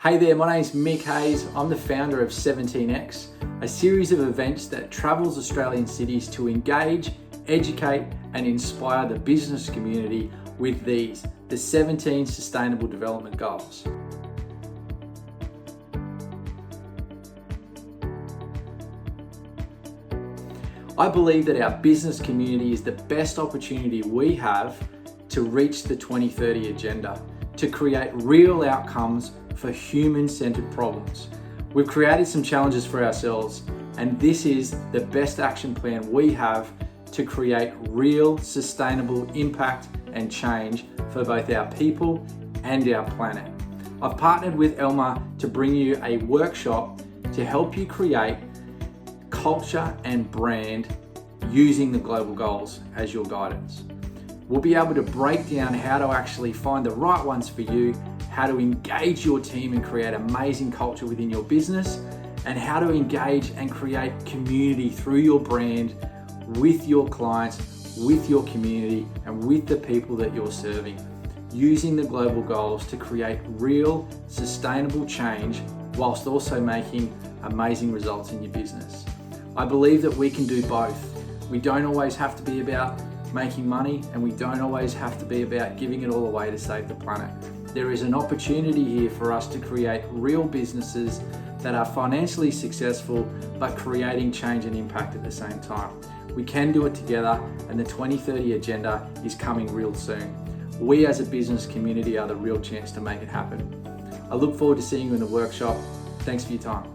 Hey there, my name's Mick Hase. I'm the founder of 17X, a series of events that travels Australian cities to engage, educate and inspire the business community with the 17 Sustainable Development Goals. I believe that our business community is the best opportunity we have to reach the 2030 agenda, to create real outcomes for human-centered problems. We've created some challenges for ourselves, and this is the best action plan we have to create real sustainable impact and change for both our people and our planet. I've partnered with Elma to bring you a workshop to help you create culture and brand using the global goals as your guidance. We'll be able to break down how to actually find the right ones for you, how to engage your team and create amazing culture within your business, and how to engage and create community through your brand with your clients, with your community, and with the people that you're serving, using the global goals to create real sustainable change whilst also making amazing results in your business. I believe that we can do both. We don't always have to be about making money, and we don't always have to be about giving it all away to save the planet. There is an opportunity here for us to create real businesses that are financially successful, but creating change and impact at the same time. We can do it together, and the 2030 agenda is coming real soon. We as a business community are the real chance to make it happen. I look forward to seeing you in the workshop. Thanks for your time.